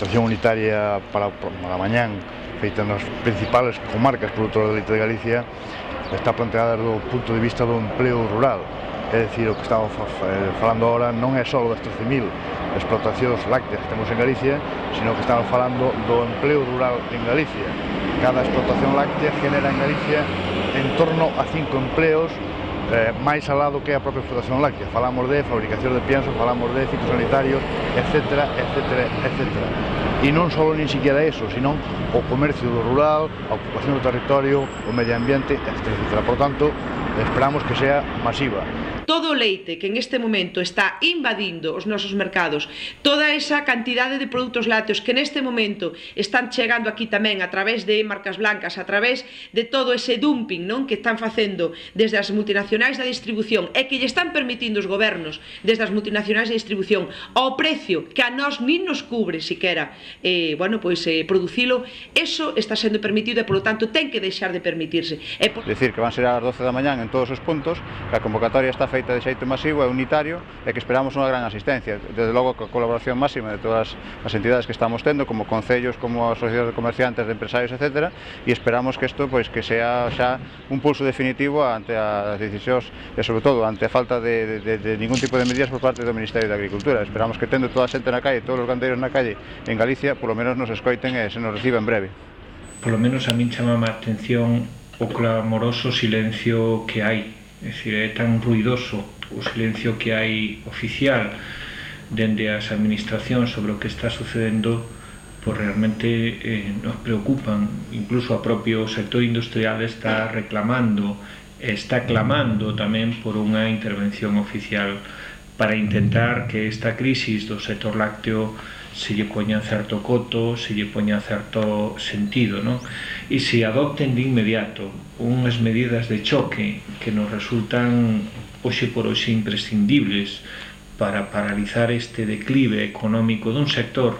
explotación unitaria para mañán feita nas principales comarcas produtoras de leite de Galicia está planteada do punto de vista do empleo rural. É dicir, o que estamos falando agora non é só das 13.000 explotacións lácteas que temos en Galicia, sino que estamos falando do empleo rural en Galicia. Cada explotación láctea genera en Galicia en torno a 5 empleos máis alá do que é a propia explotación láctea. Falamos de fabricación de piensos, falamos de fitosanitarios, etcétera, etcétera, etcétera. E non só nin siquiera eso, sino o comercio do rural, a ocupación do territorio, o medio ambiente, etcétera. Por tanto, esperamos que sea masiva. Todo o leite que en este momento está invadindo os nosos mercados, toda esa cantidade de produtos lácteos que neste momento están chegando aquí tamén a través de marcas blancas, a través de todo ese dumping, non, que están facendo desde as multinacionais da distribución e que lle están permitindo os gobernos desde as multinacionais da distribución ao precio que a nós nin nos cubre siquera producilo, eso está sendo permitido e, polo tanto, ten que deixar de permitirse. Decir que van ser ás 12 da mañán en todos os puntos, que a convocatoria está feita de xeito masivo e unitario e que esperamos unha gran asistencia. Desde logo, a colaboración máxima de todas as entidades que estamos tendo, como concellos, como asociacións de comerciantes, de empresarios, etc. E esperamos que isto que sea xa un pulso definitivo ante as decisións e, sobre todo, ante a falta de ningún tipo de medidas por parte do Ministerio de Agricultura. Esperamos que tendo toda a xente na calle, todos os gandeiros na calle en Galicia, polo menos nos escoiten e se nos reciba en breve. Polo menos a min chamame a atención o clamoroso silencio que hai. É dicir, é tan ruidoso o silencio que hai oficial dende as administracións sobre o que está sucedendo, pois realmente nos preocupan. Incluso o propio sector industrial está reclamando, está clamando tamén por unha intervención oficial para intentar que esta crisis do sector lácteo se lle poña certo coto, se lle poña certo sentido, non? E se adopten de inmediato unhas medidas de choque que nos resultan hoxe por hoxe imprescindibles para paralizar este declive económico dun sector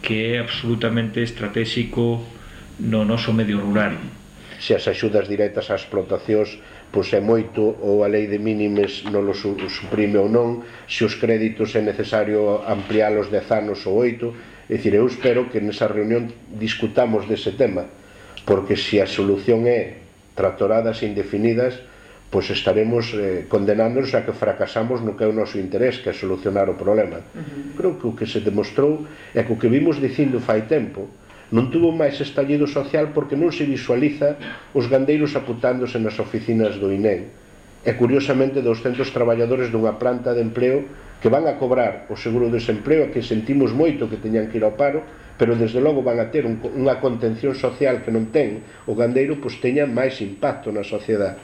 que é absolutamente estratégico no noso medio rural. Se as axudas directas ás explotacións pois é moito, ou a lei de mínimes non lo suprime ou non, se os créditos é necesario ampliálos 10 anos ou 8, é dicir, eu espero que nesa reunión discutamos dese tema, porque se a solución é tractoradas indefinidas, pois estaremos condenándonos a que fracasamos no que é o noso interés, que é solucionar o problema. Creo que o que se demostrou é que o que vimos dicindo fai tempo non tuvo máis estallido social porque non se visualiza os gandeiros apuntándose nas oficinas do INEM. E, curiosamente, 200 traballadores dunha planta de empleo que van a cobrar o seguro de desempleo, que sentimos moito que teñan que ir ao paro, pero desde logo van a ter unha contención social que non ten o gandeiro, pois teña máis impacto na sociedade.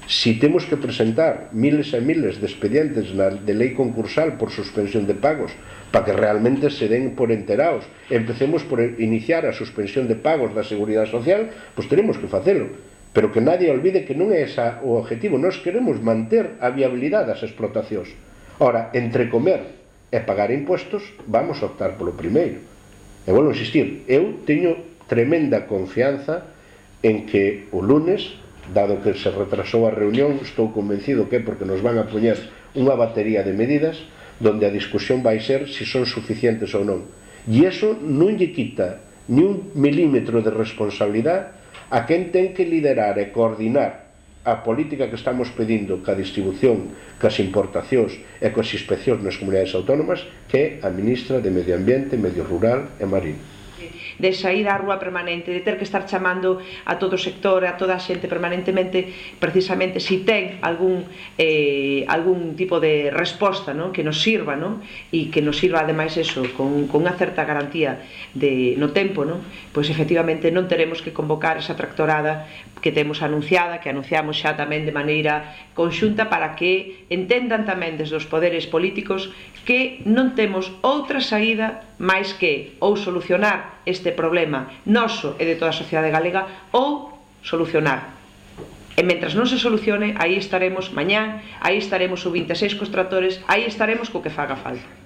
Si temos que presentar miles e miles de expedientes de lei concursal por suspensión de pagos para que realmente se den por enterados, empecemos por iniciar a suspensión de pagos da Seguridade Social, pois teremos que facelo, pero que nadie olvide que non é ese o objetivo. Nós queremos manter a viabilidade das explotacións. Ora, entre comer e pagar impuestos, vamos a optar polo primeiro. E volvo a insistir, eu teño tremenda confianza en que o lunes, dado que se retrasou a reunión, estou convencido que é porque nos van a poñer unha batería de medidas donde a discusión vai ser se son suficientes ou non. E iso non lle quita ni un milímetro de responsabilidade a quen ten que liderar e coordinar a política que estamos pedindo ca distribución, cas importacións e cas inspeccións nas comunidades autónomas, que é a ministra de Medio Ambiente, Medio Rural e Marino. De sair á rúa permanente, de ter que estar chamando a todo o sector, a toda a xente permanentemente, precisamente si ten algún tipo de resposta, non? Que nos sirva, non? E que nos sirva ademais eso, con unha certa garantía no tempo, non? Pois efectivamente non teremos que convocar esa tractorada que temos anunciada, que anunciamos xa tamén de maneira conxunta, para que entendan tamén desde os poderes políticos que non temos outra saída máis que ou solucionar este problema noso e de toda a sociedade galega, ou solucionar. E mentras non se solucione, aí estaremos mañán, aí estaremos o 26 cos tractores, aí estaremos co que faga falta.